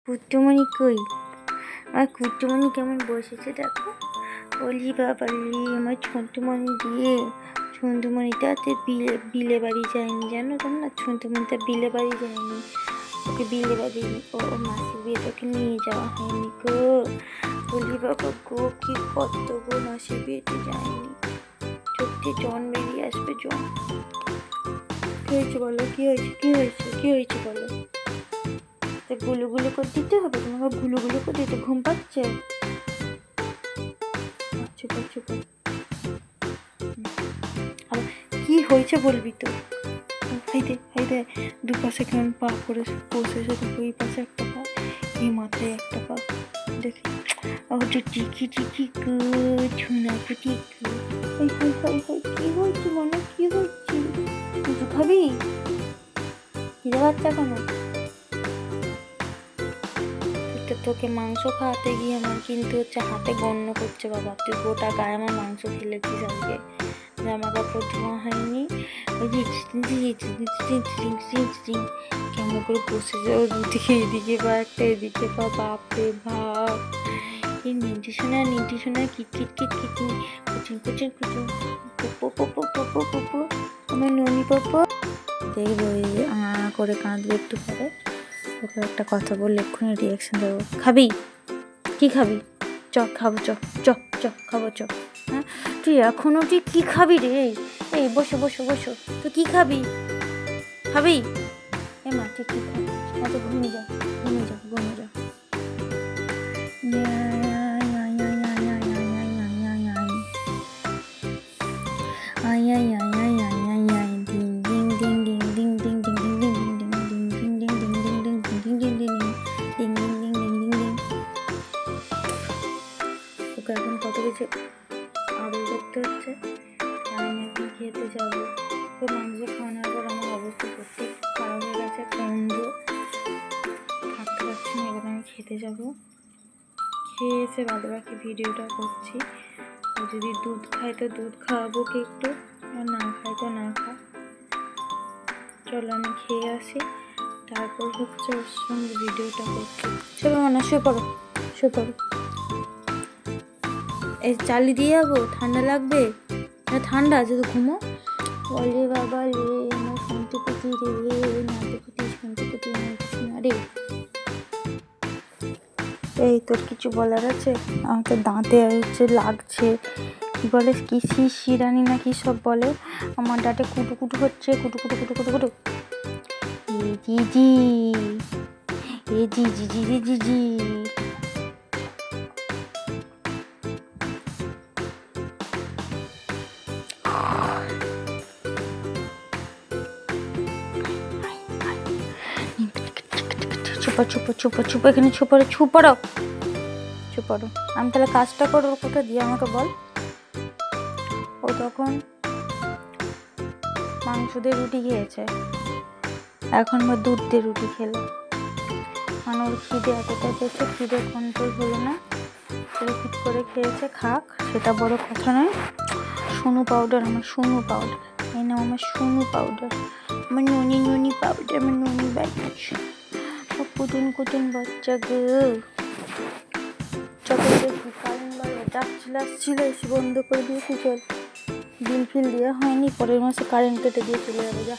কুট্টুমণি কই? আমার কুট্টুমণি কেমন বসেছে দেখো। বলি বাবালি আমার ছন্টুমণি দিয়ে, ছন্টুমণিটা বিলে বাড়ি যায়নি জানো তোমরা। ছন্টুমণিটা বিলে বাড়ি যায়নি, ওকে বিলে বাড়ি ও মাসির বিয়েটাকে নিয়ে যাওয়া হয়নি গো। বলি বাবা গো, কি কত গো, মাসির বিয়েতে যায়নি। সত্যি জন বেরিয়ে আসবে, জন। কি হয়েছে বলো, কি হয়েছে, কি হয়েছে, কি হয়েছে বলো। গুলো গুলো করে দিতে হবে তোমাকে, গুলো গুলো করে দিতে। ঘুম পাচ্ছে, চুপ চুপ। আবার কি হয়েছে বলবি তো। হাইদে দুপাশে কেমন পা করে বসেছে দেখো। এই পাশে একটা পা, এই মাথায় একটা পা, দেখি ওটা টিকি টিকি ঝুনা পুটি। কি হয়েছে মনে, কি হয়েছে? কিছু খাবি? খিদে বাচ্চা কেন? তোকে মাংস খাওয়াতে গিয়ে আমার কিন্তু হচ্ছে হাতে গণ্য করছে বাবা। তুই গোটা গায়ে আমার মাংস ফেলেছিস আজকে, জামা কাপড় ধোয়া হয়নি। ওই যে কেমন করে বসে যাও দুদিকে, এদিকে বা একটা এদিকে বা, বাপরে বাপ। এই নির্দেশনা কিট কিট কিট কিট কুচিন কুচিন কুচিন পপো আমার ননি পপো দেখবো। করে কাঁদবে একটু পরে। ওকে একটা কথা বললে এক্ষুনি রিয়াকশন দেবো। খাবি? কি খাবি? চ খাবো, চ চ চ খাবো, চ। হ্যাঁ তুই এখনো তুই কি খাবি রে? এই বসো বসো বসো, তুই কি খাবি? খাবি? এ মা তুই কি খাবি? এত ঘুমিয়ে যা, ঘুমিয়ে যা, ঘুমিয়ে যা। ওকে এখন কত কিছু আদর করতে হচ্ছে। আমি এখন খেতে যাবো। তো মাংস খাওয়ানোর পর আমার অবস্থা সত্যি খারাপ হয়ে গেছে, বন্ধ থাকতে পারছি না। এবার আমি খেতে যাবো। খেয়ে এসে বাদে বাকি ভিডিওটা করছি। যদি দুধ খাই তো দুধ খাওয়াবো কি একটু, আর না খাই তো না খা। চলো আমি খেয়ে আসি, তারপর হচ্ছে ওর সঙ্গে ভিডিওটা করছি। চলো না, শুয়ে পড়ো, শুয়ে পড়ো। এই চালি দিয়ে যাবো, ঠান্ডা লাগবে না? ঠান্ডা আছে তো, ঘুমো। বলে বাবা রে আমার শুনতে পুটি রে, নাতে পুটি শুনতে পুটি না রে। এই তোর কিছু বলার আছে? আমার তো দাঁতে হচ্ছে লাগছে, কি বলে কি শিরানি না কি সব বলে, আমার দাঁতে কুটু কুটু হচ্ছে, কুটু কুটু কুটু কুটু কুটু। এ জিজি, এ জিজি জিজি জিজি। চুপ এখানে ছুপড়ো আমি তাহলে কাজটা করবো কোথা দিয়ে আমাকে বল। ও তখন মাংস দিয়ে রুটি খেয়েছে, এখন বা দুধ দিয়ে রুটি খেলো। মানে ওর খিদে এতটাই পেয়েছে, খিদে কন্ট্রোল হলো না, রিপিট করে খেয়েছে। খাক, সেটা বড় কথা নয়। সোনু পাউডার, আমার সোনু পাউডার, এই নাম আমার সোনু পাউডার, আমার ননি পাউডার, আমার ননি বাচ্চা, কুটুন বাচ্চা গো। চকলেট কারেন্ট বাড়ে ডাকছিল, এসে বন্ধ করে দিয়েছি। চল, বিল ফিল দেওয়া হয়নি, পরের মাসে কারেন্ট কেটে দিয়ে চলে যাবে। যা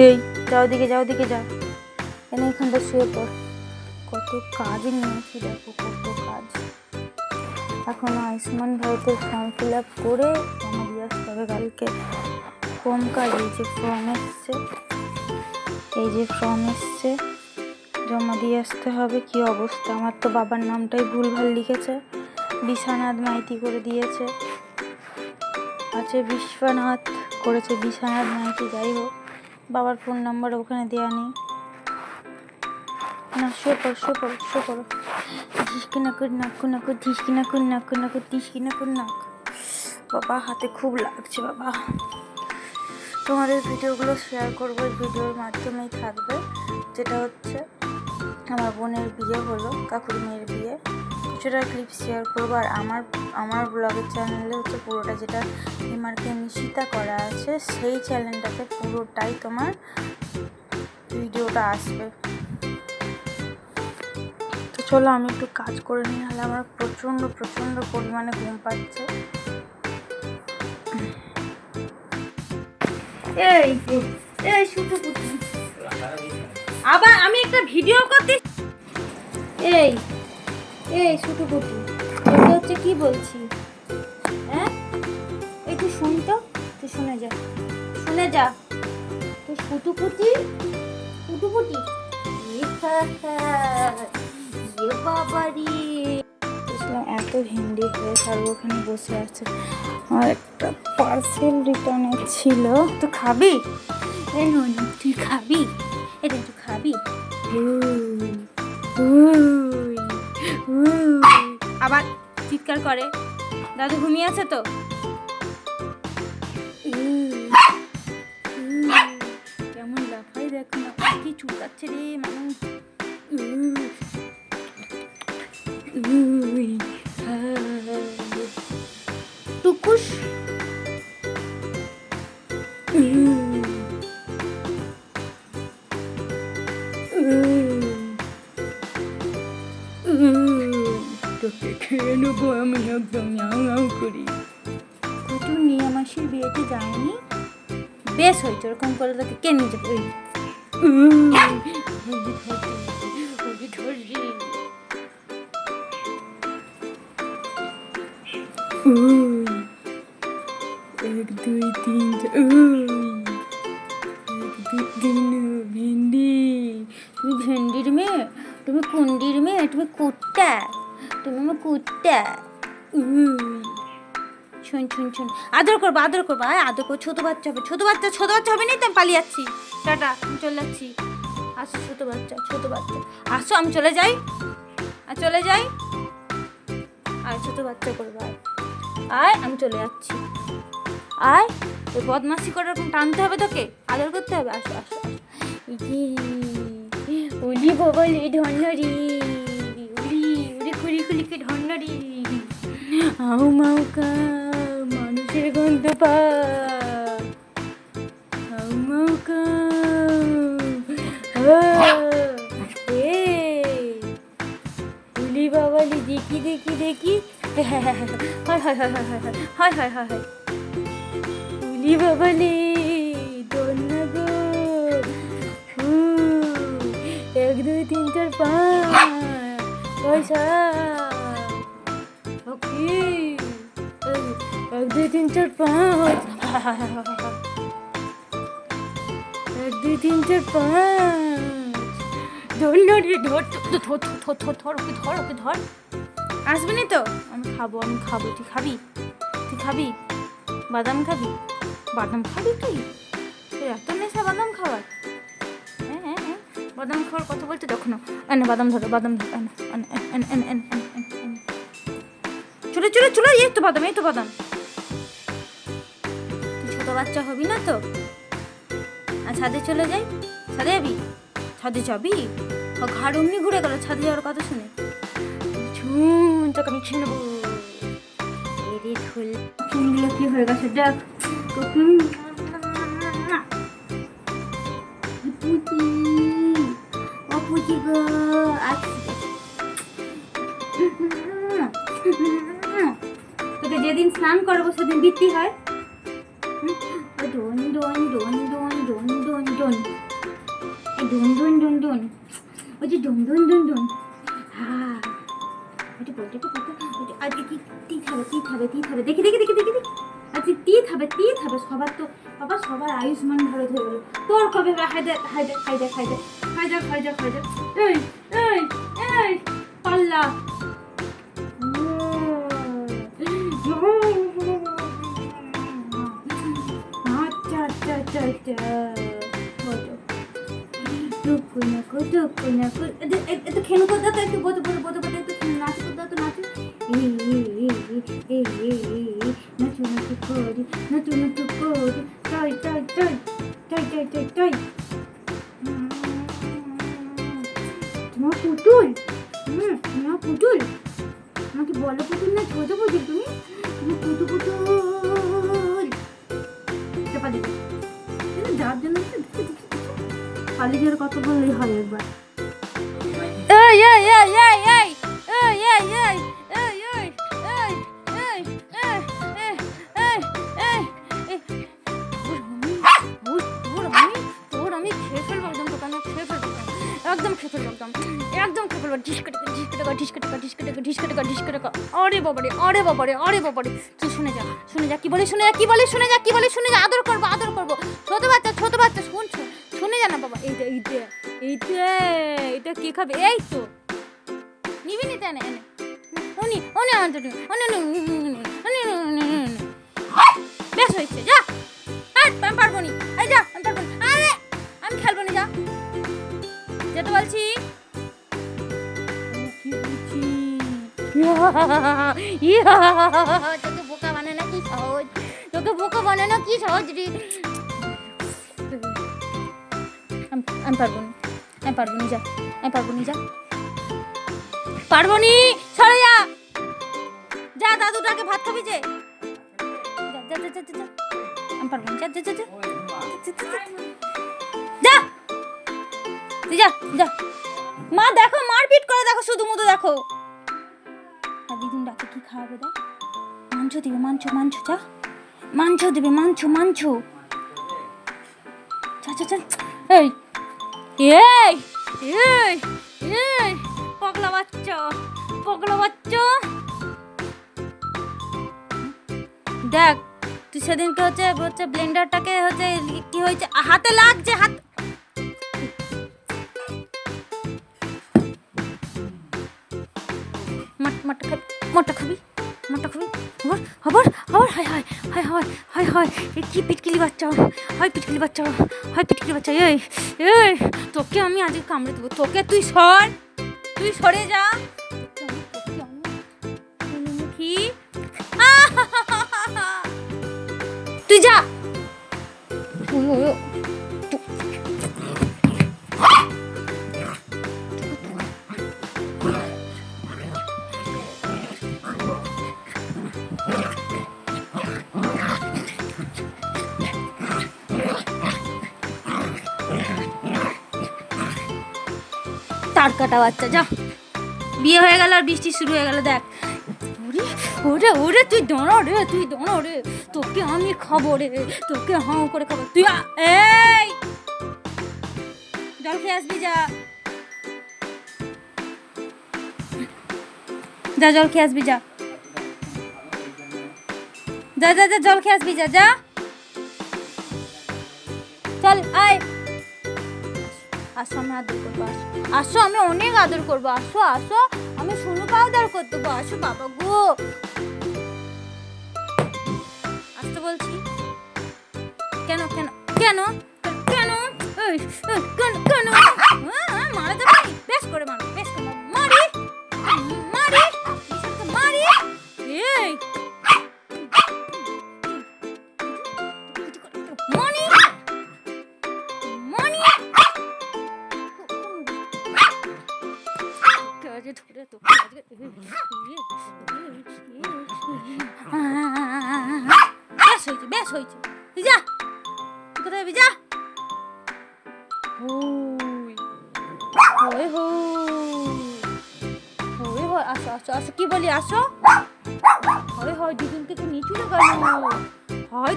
এই যাও দিকে যা, এনে এখানটা শুয়ে পড়। কত কাজ নিয়েছি দেখো, কত কাজ। এখন আয়ুষ্মান ভারতে ফর্ম ফিল আপ করে জমা দিয়ে আসতে হবে কালকে। কম কাজ। এই যে ফর্ম এসছে, জমা দিয়ে আসতে হবে। কি অবস্থা, আমার তো বাবার নামটাই ভুলভাল লিখেছে, বিশ্বনাথ মাইতি করে দিয়েছে, আছে বিশ্বনাথ করেছে বিশ্বনাথ মাইতি। যাই হোক, বাবার ফোন নাম্বার ওখানে দেওয়া নেই। না শুয়ে পড়ো। নাক। বাবা হাতে খুব লাগছে বাবা। তোমাদের ভিডিওগুলো শেয়ার করবো, এই ভিডিওর মাধ্যমেই থাকবে। যেটা হচ্ছে আমার বোনের বিয়ে হলো, কাকুর মেয়ের বিয়ে, কিছুটা ক্লিপ শেয়ার করবো। আর আমার ব্লগের চ্যানেলে হচ্ছে পুরোটা, যেটা এমআরকে নিশিতা করা আছে, সেই চ্যানেলটাতে পুরোটাই তোমার ভিডিওটা আসবে। তো চলো আমি একটু কাজ করে নিই, নাহলে আমার প্রচণ্ড পরিমাণে ঘুম পাচ্ছে। এই শুধু আবার আমি একটা ভিডিও করতে, এই শুধু পুটি এটা হচ্ছে কি বলছি, হ্যাঁ এই তুই শুন তো, তুই শুনে যা তুই ফুটুপুটি বাবারি এত হিন্দি হয়ে আর ওখানে বসে আছে। আমার একটা পার্সেল রিটার্নের ছিল, তো খাবি? এই ননি তুই খাবি? এটা তুই খাবি? আবার চিৎকার করে, দাদু ঘুমিয়ে আছে তো। কেমন লাফাই দেখো না, কি চুলকাচ্ছে রে মানুষ। টুকুস তোকে খেয়ে নেবো আমি একদম করি। কুটুর নিয়ে মাসির বিয়েতে যায়নি, বেশ হয়েছে, ওরকম করে তোকে কে নিয়ে যাবে? এক দুই তিন ভেন্ডি, তুমি ভেন্ডির মেয়ে, তুমি কুন্ডির মেয়ে, তুমি কুত্তা, তুমি আমার কুত্তা। শুন আদর করবো আদর করবো ছোট বাচ্চা হবে না তো, আমি পালিয়ে যাচ্ছি, টাটা আমি চলে যাচ্ছি। আসো ছোট বাচ্চা আসো, আমি চলে যাই আর ছোট বাচ্চা করবো, আয় আমি চলে যাচ্ছি। আয় ওই বদমাসি করে এরকম টানতে হবে, তোকে আদর করতে হবে। আসো উলি বলি ধন্যরি, উলি খুলিকে ধন্যরি, মাউকা মানুষের গন্ধ পা, মাউকা উলি বাবালি দেখি হয় উলি বাবালি দন্না গো, 1 2 3 4 5 6 ওকে 1 2 3 4 5 1 2 3 4 5 ধর আসবি না তো? আমি খাবো তুই খাবি বাদাম খাবি তুই এত নেশা বাদাম খাওয়ার? হ্যাঁ বাদাম খাওয়ার কথা বলতে দেখো না, বাদাম ধরো চলো এই তো বাদাম তুই ছোট বাচ্চা হবি না তো? আর ছাদে চলে যাই, ছাদে যাবি? ঘাড় অমনি ঘুরে গেল ছাদে যাওয়ার কথা শুনে। তোকে আমি খেয়ে নেবো। চুলগুলো কি হয়ে গেছে দেখ, পুচি গো তোকে যেদিন স্নান করবো সেদিন বৃত্তি হয়। ডন ডন ডন ডন ডন ডন ডন ডন ডন ডন ডন ওই যে ডন ডন ডন ডন। হ্যাঁ ওটা বলতে আজকে কি টি খাবে দেখি আজকে টি খাবে সবার তো বাবা, সবার আয়ুষ্মান ভারত হয়ে গেল, তোর কবে খাই দে এই পাল্লা একটু খেলু করতে তো, একটু বোধ একটু নাচ করতে তো নাচু করি টাই তোমার পুতুল আমাকে বলো পুতুল না ছোট পুতুল, তুমি পুতু পুতুল চাপা দিবে যার জন্য পালিয়ে যাওয়ার কথা বললেই হয় একবার। এই এই এই এই এই এই এই এই এই এই এই এই এই এই তোর আমি খেয়ে ফেলবো একদম, তোকে আমি খেয়ে ফেলবো একদম, খেয়ে ফেলবো একদম খেয়ে ফেলবো। ঢিসকে টাকা ঢিসকে টাকা ঢিসকে টাকা ঢিসকে টাকা ঢিসকে টাকা ঢিসকে টাকা। আরে বাবারে আরে বাবারে আরে বাবারে, তুই শুনে যা কি বলে, শুনে যা কি বলে, শুনে যা কি বলে, শুনে যা। আদর করবো আদর করবো, ছোট বাচ্চা শুনছো, শুনে যা না বাবা। এইটা এইটা এইটা এটা কে খাবে? এই তো নিবি নিতে এনে এনে উনি উনি আন্তরি বেশ হয়েছে, যা। আমি পারবো নি, এই যা, আমি পারবো না, আরে আমি খেলবো না, যা যেতে বলছি। কি বলছি? তোকে বোকা বানানো কি সহজ, তোকে বোকা বানানো কি সহজ রে। আমি পারবো না, আমি পারবো না, যা, আমি পারবো না, যা, পারবো নি, সরে যা, যা দাদুটাকে ভাত খাবি যে, যা যা যা যা যা, আমি পারবো না, যা যা যা যা যা, তুই যা যা। মা দেখো মারপিট করে, দেখো শুধু মুধু দেখো। আর দিদিন ডাকে কি খাওয়াবে? দেখ মাংস দিবে, মাংস যা, মাংস দিবে, মাংস যা যা যা। এই এই এই এই পগলা বাচ্চা দেখ, তুই সেদিনকে হচ্ছে ব্লেন্ডারটাকে হচ্ছে কি হয়েছে, হাতে লাগছে, হাত মোটা খাবি খবর হায় হায় হায় হায় হায় হায়, কি পিটকিলি বাচ্চা হয়, পিটকিলি বাচ্চা হয়, পিটকিলি বাচ্চা। এই এই তোকে আমি আজকে কামড়ে দেবো, তোকে তুই সরে যা, কি তুই যা। তার কাটা বাচ্চা, যা, বিয়ে হয়ে গেল আর বৃষ্টি শুরু হয়ে গেল। দেখ ওরে ওরে তুই দাঁড়া রে, তোকে আমি খাবো রে, তোকে হাঁ করে খাবো। তুই এই জল খেয়ে আসবি, যা জল খেয়ে আসবি, যা জল খেয়ে আসবি, যা চল আয়। আসো আমি আদর করবো, আসো আমি অনেক আদর করবো, আসো আমি সোনুকে আদর করতে দেবো, আসো বাবা গো, আসতে বলছি। কেন কেন কেন কেন কেন মারা যাবে? বেশ করে মারি, এই বেশ হয়েছে, তুই যা, কোথায় যাবি, যা। আসো কি বলি, আসো। হয় দিদুনকে কি নিয়ে চলে গেল,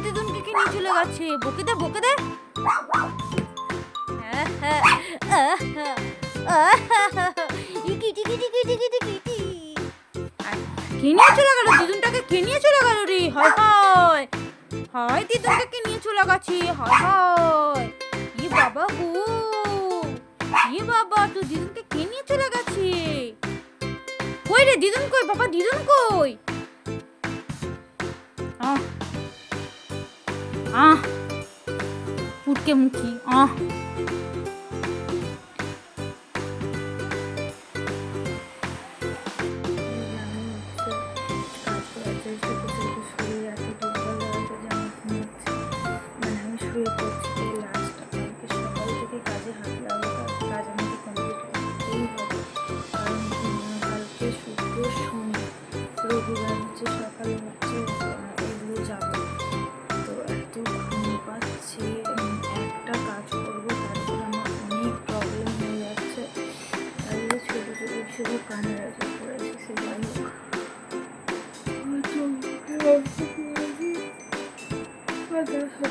দিদুনকে কি নিয়ে চলে গেছে, বকে দে কে নিয়ে চলে গেল, দিদুনটাকে কে নিয়ে চলে গেল রে? হয় দিদুনকে কে নিয়ে চলে গেছে, হয় ই বাবা গো, ই বাবা তুই দিদুনকে কে নিয়ে চলে গেছে? কই রে দিদুন, কই বাবা, দিদুন কই? পুটকে মুখি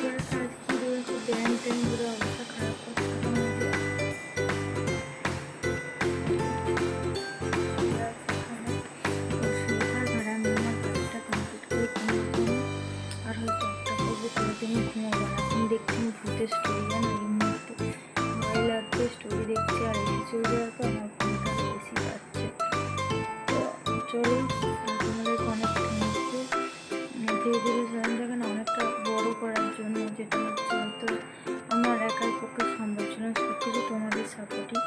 করে কাজ করে ব্যায়াম ট্যাম করে অবস্থা খারাপ করছে আর হয়তো একটা করবো কোনোদিনই ঘুমাবো না। এখন দেখছি আমি ভূতের স্টোরি জানো, এই মুহূর্তে ভয় লাগছে, স্টোরি দেখছি আর এসে চলে যাওয়ার পর আমার ঘুমটা বেশি পাচ্ছে। তো চলো, তোমাদেরকে অনেক থ্যাংক ইউ ধীরে ধীরে চ্যানেলটাকে না অনেকটা বড়ো করার জন্য, যেটা হচ্ছে হয়তো আমার একার পক্ষে সম্ভব ছিল না, সব কিছু তোমাদের সাপোর্টই।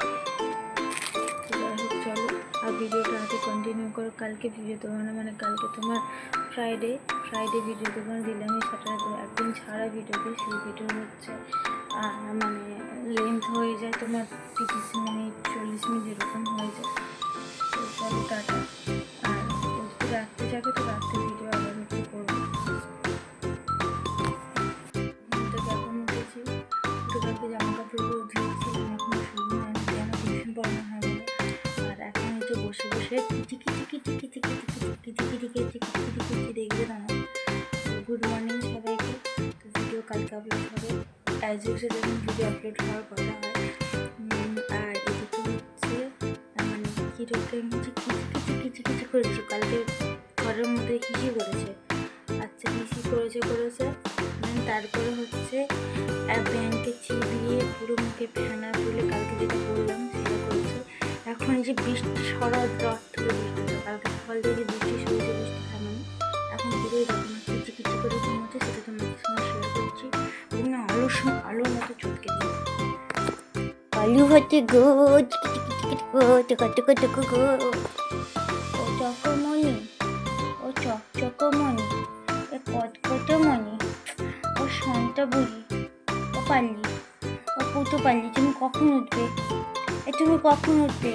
তো যাই হোক চলো, আর ভিডিওটা আগে কন্টিনিউ করো। কালকে ভিডিও দেবো না, মানে কালকে তোমার ফ্রাইডে ভিডিও দেবো না, দিলে আমি স্যাটারডে একদিন ছাড়া ভিডিও দিই। সেই ভিডিও হচ্ছে মানে লেন্থ হয়ে যায় তোমার 30 মিনিট 40 মিনিট এরকম হয়ে যায়। তো চলো টাটা। আর যদি রাত্রে যাবে তো রাত্রে ভিডিও আবার হচ্ছে করবো। তো এখন উঠেছি, কালকে জামা কাপড়গুলো ধুয়েছিলাম, এখন শুরু হয় আমি কেন টিউশন পড়ানো হয় বলে। আর এখন হচ্ছে বসে বসে কিচি দেখবে না। গুড মর্নিং সবাইকে। তো ভিডিও কালকে আপলোড হবে, অ্যাজ ইউজুয়াল যখন ভিডিও আপলোড হওয়ার কথা হয়। আর এদিকে হচ্ছে মানে কীরকম হচ্ছে কিছু করে দিচ্ছি। কালকে ঘরের মধ্যে হিসি করেছে, আচ্ছা হিসি করেছে তারপরে হচ্ছে ব্যাংকে চিবিয়ে পুরো মুখে ফেনা তুলে কালকে যেটা করলাম সেটা করেছে। এখন যে বৃষ্টি সরা রথ থেকে বৃষ্টি হচ্ছে, কালকে সকাল থেকে বৃষ্টি শুরুছে, বৃষ্টি থামেনি। এখন পুরোই দেখো না কিছু করে ঘুমোচ্ছে, সেটা তোমাদের সঙ্গে শেয়ার করছি। এবং না আলোর মতো চটকে দিই আলু হচ্ছে গো গো ও চকমনি, ও চকমনি, এ কটমনি, ও সন্তা বুড়ি, ও পাল্লি, ও পুতো পাল্লি, তুমি কখন উঠবে? তুমি কখন উঠবে?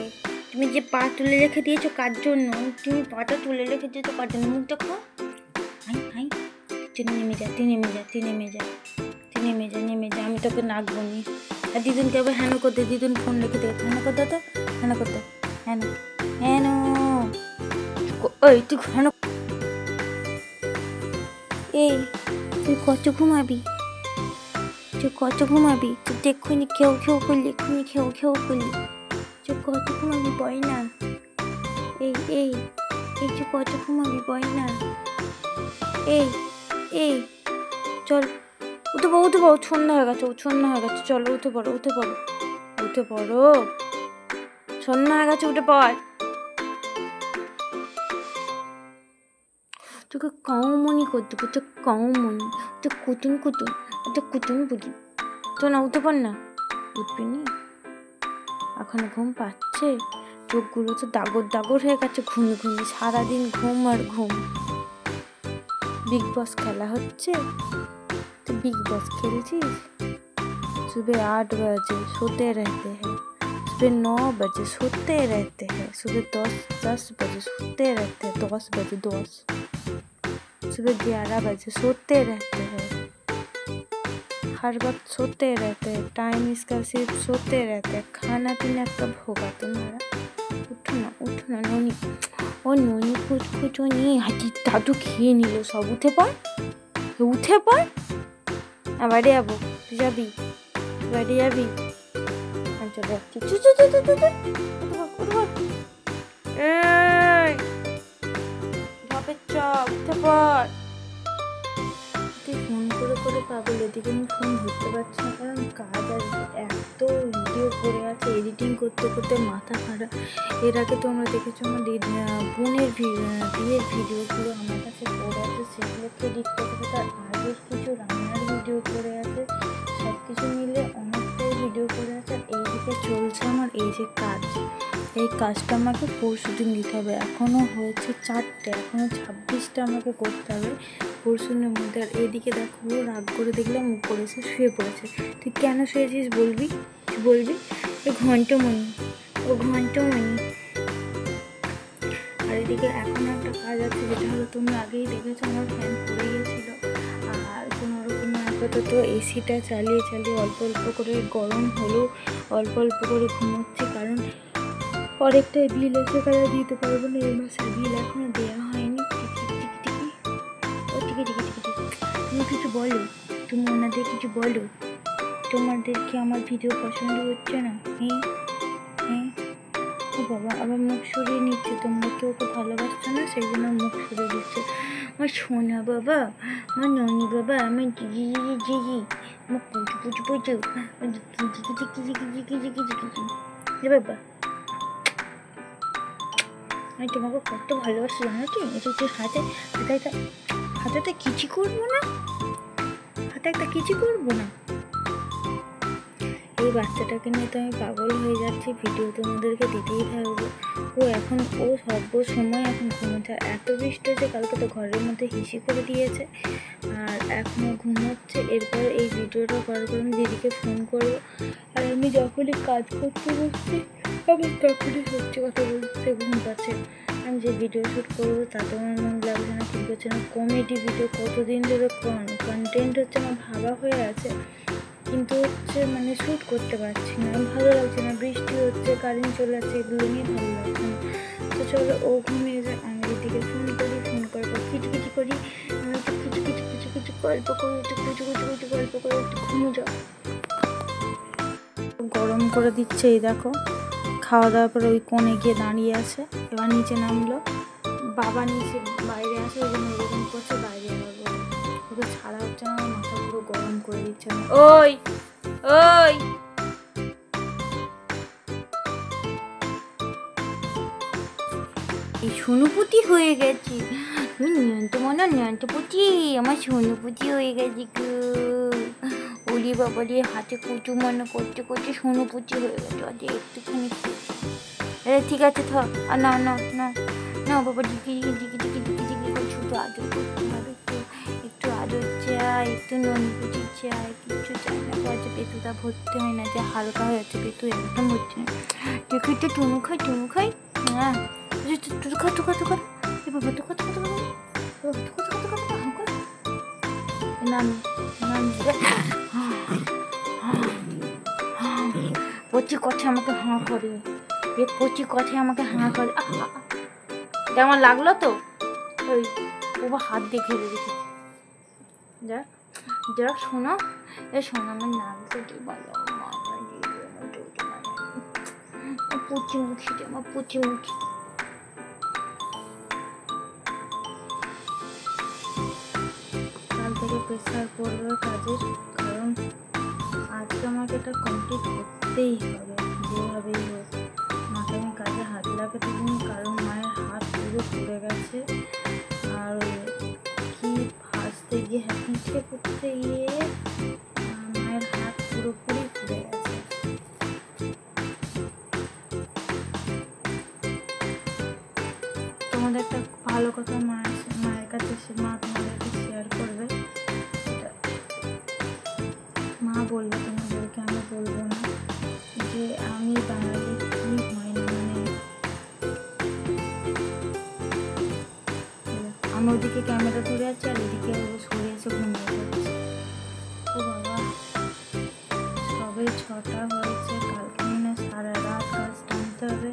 তুমি যে পা তুলে রেখে দিয়েছো কার জন্য? তুমি পাটা তুলে রেখে দিয়েছো কার জন্য? মুখ দেখো, হাই তুই নেমে যা, আমি তোকে নাকবো নি। আর দিদুনকে আবার হ্যানো করতে, দিদুন ফোন রেখে দে, হ্যানো করতে তো হ্যানো করতে, হ্যানো ওই তুই হ্যানো। এই তুই কত ঘুমাবি? তুই দেখুনি খেউ করলি, এক্ষুনি খেউ করলি, তুই কত ঘুমাবি বই না। এই তুই কত ঘুমাবি বই না। এই চল উঠে পড়ো, সন্ধ্যা হয়ে গেছে, চলো উঠে পড়ো, সন্ধ্যা হয়ে গেছে, উঠে পড়। তোকে কাউমনি করতে করতে কাউমনি, তো কুতুন বুঝি তো না, উঠে পড় না। উঠবি নি, এখন ঘুম পাচ্ছে, চোখগুলো তো দাগর হয়ে গেছে ঘুমি, সারাদিন ঘুম আর ঘুম। বিগ বস খেলা হচ্ছে, तो बिग बॉस खेलছিস? सुबह 8 बजे सोते रहते हैं, सुबह 9 बजे सोते रहते हैं, सुबह 10 बजे सोते रहते हैं, 10 बजे सुबह 11 बजे सोते रहते हैं, हर वक्त सोते रहते हैं, टाइम इसका सिर्फ सोते रहते हैं। खाना पीना कब होगा तुम्हारा? उठो ना नोनी, ओ नोनी कुछ नहीं, हाथी दादू খেয়ে নিল সব। উঠে পড়। বাড়ি যাবো, তুই যাবি? আমি চলে যাচ্ছি। উঠে পড়। তুই ফোন করে পাগল, এদিকে আমি ফোন ধরতে পারছি না, কারণ কাজ আসবে, এত ভিডিও করে আছে, এডিটিং করতে মাথা খারাপ। এর আগে তোমরা দেখেছো আমার বোনের বিয়ের ভিডিওগুলো আমার কাছে পড়ে আছে, সেগুলোকে এডিট করতে তার আগের কিছু রান্নার ভিডিও করে আছে, সব কিছু মিলে অনেকটাই ভিডিও করে আছে। আর এইদিকে চলছে আমার এই যে কাজ, এই কাজটা আমাকে পরশুদিন দিতে হবে। এখনও হয়েছে 4টে, এখনও 26টা আমাকে করতে হবে পরশুদিনের মধ্যে। আর এইদিকে দেখো রাগ করে দেখলাম মুখ করেছে, শুয়ে পড়েছে। তুই কেন শুয়েছিস বলবি? ও ঘন্টমণি। আর এদিকে এখন একটা কাজ আছে, যেটা হলো তোমরা আগেই দেখেছো আমার ফ্যান পড়ে গিয়েছিলো। আর কোনোরকমে আপাতত এসিটা চালিয়ে অল্প করে গরম হলেও অল্প করে ঘুমোচ্ছি, কারণ অনেকটাই বিল এসে তারা দিতে পারবো না, এই মাসের বিল এখনো দেওয়া হয়নি। টিকি তুমি কিছু বলো। তুমি ওনাদের কিছু বলো, তোমাদের কি আমার ভিডিও পছন্দ হচ্ছে না? হ্যাঁ হ্যাঁ। ও বাবা আবার মুখ সরিয়ে নিচ্ছে, তোমরা কেউ ওকে ভালোবাসছো না সেই জন্য মুখ সরিয়ে দিচ্ছে। আমার সোনা বাবা, আমার ননি বাবা, আমার জিজি জিজি জিজি, আমার পুচু পুচু পুচু, কিজি কিজি কিজি কিজি কিজি কিজি কিজি। রে বাবা, আমি তোমাকে কত ভালোবাসি জানো কি? এটা হচ্ছে হাতে হাতে একটা হাতে একটা কিচি করবো না, হাতে একটা কিচি করবো না। এই বাচ্চাটাকে নিয়ে তো আমি পাগল হয়ে যাচ্ছি, ভিডিও তোমাদেরকে দিতেই থাকবো। ও এখন ও সব সময় এখন ঘুমোচ্ছে, আর এত বৃষ্টি হচ্ছে, কালকে তো ঘরের মধ্যে হিসি করে দিয়েছে আর এখনও ঘুমোচ্ছে। এরপর এই ভিডিওটা করার পর আমি দিদিকে ফোন করবো, আর আমি যখনই কাজ করতে বসছি আমি তখনই সত্যি কথা বলতে ঘুম পাচ্ছে। আমি যে ভিডিও শ্যুট করবো তাতে আমার মন লাগছে না, ঠিক হচ্ছে না। কমেডি ভিডিও কতদিন ধরে কন্টেন্ট হচ্ছে আমার ভাবা হয়ে আছে, কিন্তু হচ্ছে মানে শ্যুট করতে পারছি না, ভালো লাগছে না। বৃষ্টি হচ্ছে, কারেন্ট চলে যাচ্ছে, এগুলো নিয়ে ভালো লাগছে না। তো চলো ও ঘুমিয়ে যায়, আমি দিদিকে ফোন করি, ফোন করার পর কিচকিচি করি, আমি একটু কিছু কিছু কিছু কিছু গল্প করি, একটু কিছু কিছু কিছু গল্প করে একটু ঘুমিয়ে যাও। গরম করে দিচ্ছে, এই দেখো খাওয়া দাওয়ার পরে ওই কোণে গিয়ে দাঁড়িয়ে আছে, এবার নিচে নামলো। বাবা নিচে বাইরে আছে, ওই জন্য এরকম করছে, বাইরে যাবো, ওকে ছাড়া হচ্ছে না, আমার মাথা পুরো গরম করে দিচ্ছে না। ওই ওই এই সোনুপুতি হয়ে গেছি, তোমার না ন্যান্তপুতি, আমার সোনুপুতি হয়ে গেছি গো। ওলি বাবা রে, হাতে কুচু মনে করতে করতে সোনুপুতি হয়ে গেছে, আজ একটুখানি ঠিক আছে থাক, আর না না না না বাবা, ডিকি ডিকি ডিকি ডিকি ডিকি করছি, একটু আদর করতে হবে, একটু আদর চাই, একটু ননপুটি চাই, কিচ্ছু চাই না। আজ পেতুটা ভর্তি হয় না, যে হালকা হয়ে যাচ্ছে, পেতু একদম ভর্তি না। দেখো একটু টুনু খাই, টুনু খাই, হ্যাঁ টুকু খা টুকা টুকা, এ বাবা টুকা টুকা টুকা টুকা টুকা টুকা টুকা না পচি কথা আমাকে হাঁ করে, এ পচি কথায় আমাকে হাঁ করে। কেমন লাগলো তো? ওই ও হাত দিয়ে ঘিরে রেখেছে। যাক যাক, শোনো এ শোনো, আমার নামটা কি বলো, পুচি মুখি, আমার পুচি মুখি। কাল থেকে প্রেসার পড়বে কাজের, কারণ আজকে আমাকে এটা কমপ্লিট করতেই হবে, যেভাবেই হোক। মাকে আমি কাজে হাত লাগাতে দিই, কারণ মায়ের হাত পুরো পুড়ে গেছে, আর কি ভাজতে গিয়ে পিঠে করতে গিয়ে মায়ের হাত পুরোপুরি পুড়ে গেছে। তোমাদের একটা ভালো কথা মায়ের কাছে মা তোমাদেরকে শেয়ার করবে, মা বললো তোমাদেরকে, আমি বলবো না, যে আমি বাঙালি কি হয় না, মানে আমি ওদিকে ক্যামেরা ধরে আছি আর এদিকে সরে এসে ঘুমিয়ে যাচ্ছে। ও বাবা, সবে 6টা হয়েছে, কালকে মনে সারা রাত কাজ টানতে হবে,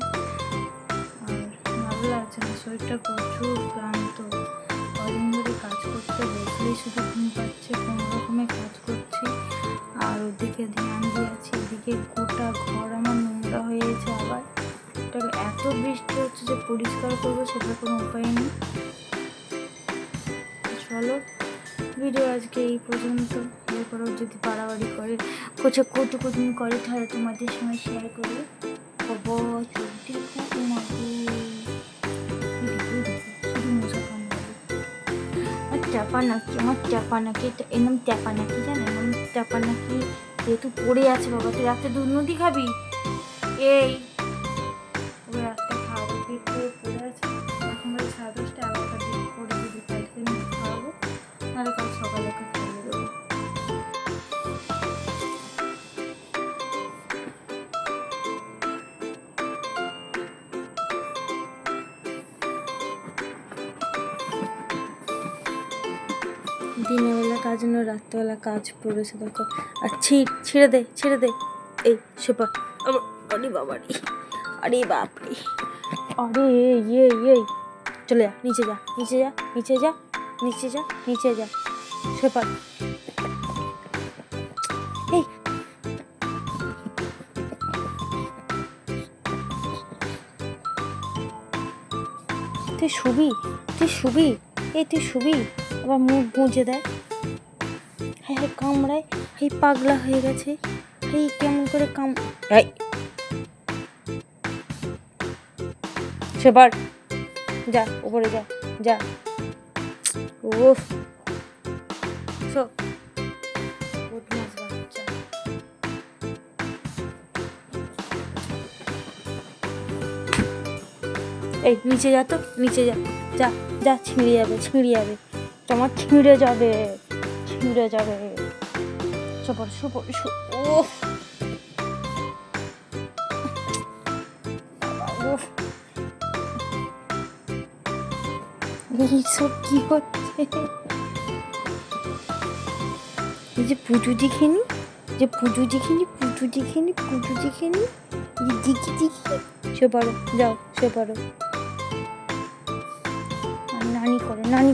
আর ভালো লাগছে না, শরীরটা প্রচুর ক্লান্ত। কদিন ধরে কাজ করতে বসলেই শুধু ঘুম পাচ্ছে, কোনো রকমের কাজ করছি আর ওদিকে ধ্যান দিয়েছি, এদিকে গোটা ঘর আমার নোংরা হয়ে গেছে। আবার এত বৃষ্টি হচ্ছে যে পরিষ্কার করবো সেটা কোনো উপায় নেই। চলো ভিডিও আজকে এই পর্যন্ত, এরপরেও যদি বাড়াবাড়ি করে কতদিন করে তাহলে তোমাদের সঙ্গে শেয়ার করবে। বাবা চলতে শুধু মশা কামড়াবে। আমার চাপা নাকি এটা এরম চাপা নাকি জানো, এরম চাপা নাকি যেহেতু পড়ে আছে। বাবা তুই রাত্রে দুধ নদী খাবি? এই রাত্রে খাওয়াবো, পেট করে পড়ে আছে, এখন বলে 10:30 11টার দিকে করে যদি কালকে খাওয়াবো, নাহলে কাল সকালে খাইয়ে দেবো। দিনের বেলা কাজ না, রাত্রেবেলা কাজ পড়েছে দেখো। আর ছেড়ে দে এই সেপা, আরে বাবা রে, আরে বাপরে, আরে এই চলে যা, নিচে যা সেপা। এই তুই শুবি, এই তুই শুবি, আবার মুখ গুঁজে দেয়। হ্যাঁ হ্যাঁ কামড়ায়, এই পাগলা হয়ে গেছে, এই কেমন করে এই সেবার যা উপরে যা যা। ওফ বদমাস বাচ্চা। এই নিচে যা তো, নিচে যা যা যা, ছিঁড়ে যাবে তোমার, ছিঁড়ে যাবে। সবার সুপর ওফ এইসব কি হচ্ছে? এই যে পুজো দেখিনি, দেখি সে পারো, যাও সে পারো। নানি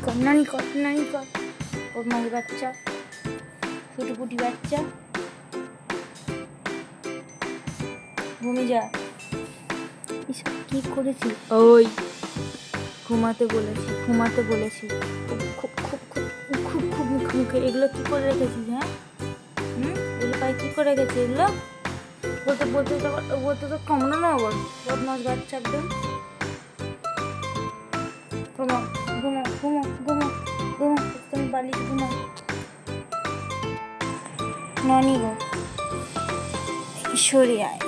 কর ওর মায়ের বাচ্চা, ফুটি বাচ্চা, ঘুমে যা। এসব কি করেছি? ওই ঘুমাতে বলেছি। খুব মুখে এগুলো কি করে রেখেছিস? হ্যাঁ এগুলো পায়ে কি করে রেখেছিস? এগুলো বলতে তো কামড়ো না আবার, বদমাস বাচ্চা একদম। ঘুমা তুমি বালিশ ঘুমা। নানি গো সরে আয়,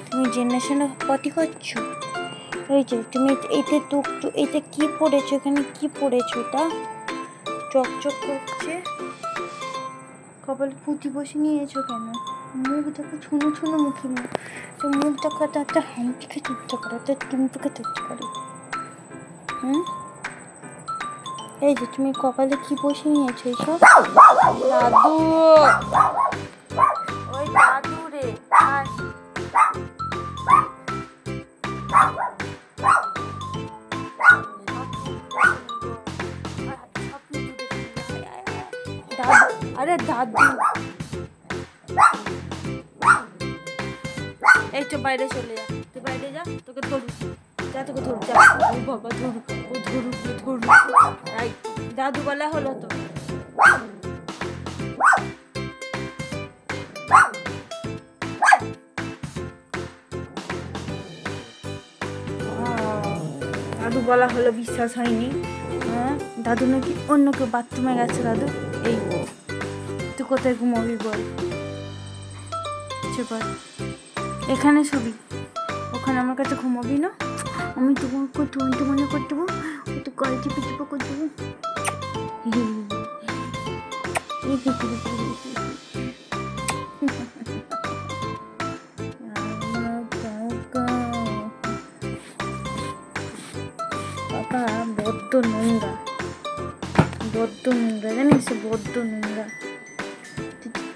তুমি জেনারেশনে পটি করছো? এই যে তুমি এটা কি পড়েছো? এখানে কি পড়েছো? এটা চকচক করছে, কপালে পুঁতি বসে নিয়েছো কেন? মুখ দেখো ছুনো মুখে মুখ, তো মুখ দেখো একটা হামটিকে তুচ্ছ করে, একটা টুমটুকে তুচ্ছ করে। এই যে তুমি কপালে কি বসে নিয়েছো এইসব? দাদু, ওই দাদু রে, আরে দাদু, এই তো বাইরে চলে যা, তুই বাইরে যা, তোকে ধরুক যা, ও বাবা ধরুক, দাদু বলা হলো তো। দাদু বলা হলো, বিশ্বাস হয়নি? হ্যাঁ দাদু নাকি অন্য কেউ বাথরুমে গেছে। দাদু এই তুই কোথায় ঘুমাবি বল? এখানে শুবি, ওখানে আমার কাছে ঘুমাবি না? আমি তোমার মনে করে দেবো, একটু গল চিপে করে দেবো। বাবা বড্ড নোংরা জানিস, বড্ড নোংরা।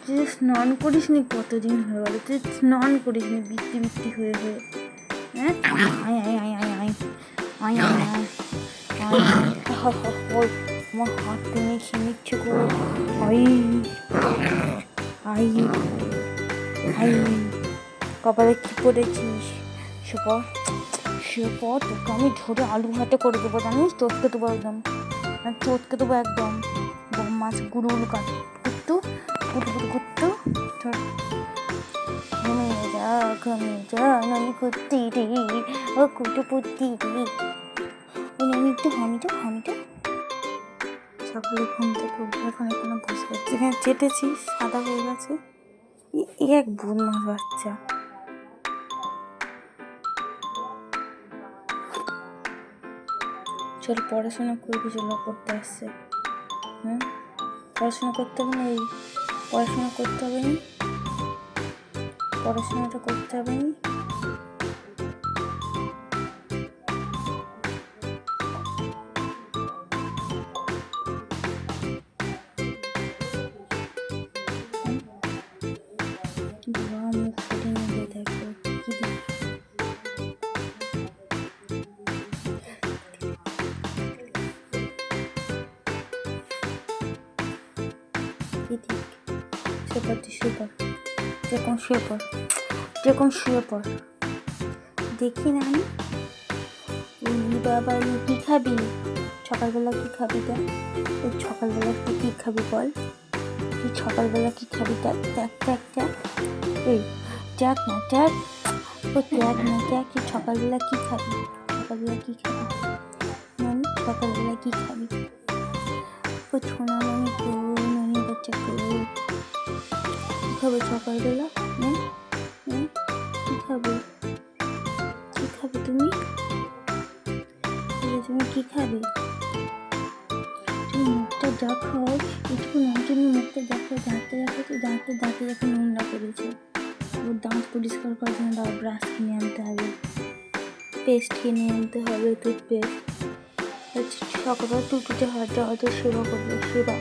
তুই স্নান করিস নি, কতদিন হয়ে গেল তুই স্নান করিস নি, বৃত্তি হয়ে। হ্যাঁ আমার হাত টেনে খেয়ে নিচ্ছে গো। কপালে কি পড়েছিস? সেপর তোকে আমি ধরে আলু ভাতে করে দেবো, জানিস? তোকে দেবো একদম, মাছ গুঁড়ো কুট্টু ঘুমিয়ে যা নানি কুত্তি রে, ও কুটু পুত্তি রে, ওই নানি একটু হামিটা। সকালে ঘুম থেকে উঠে এখানে বসে আছি, এখানে চেটেছি, সাদা হয়ে গেছে। এক বদমাস বাচ্চা। চল পড়াশোনা করবি, পড়তে আসছে। পড়াশোনা করতে হবে না, পড়াশোনাটা করতে হবে না। মুখ ফুটে নিয়ে দেখো কি ঠিক শুয়ে পড় যেরকম শুয়ে পড় যেরকম শুয়ে পড় দেখি না আমি বাবা কী খাবি সকালবেলা কী খাবি দেখ ওই সকালবেলা তুই কী খাবি বল তুই সকালবেলা কী খাবি দেখ দেখ দেখ দেখ এই দেখ না দেখ ও দেখ না দেখ তুই সকালবেলা কী খাবি সকালবেলা কী খাবি নানি সকালবেলা কী খাবি ও ছোনা নানি গো নানি বাচ্চা গো কী খাবে সকালবেলা কী খাবে তুমি তুমি কী খাবে তুমি মুখটা দেখাও একটু নাম তুমি মুখটা দেখাও দাঁতে দেখো নোংরা করেছে ওর দাঁত পরিষ্কার করার জন্য ব্রাশ কিনে আনতে হবে পেস্ট কিনে আনতে হবে টুথপেস্ট সকালবেলা টুটিতে হয়তো সেবা করবে সেবা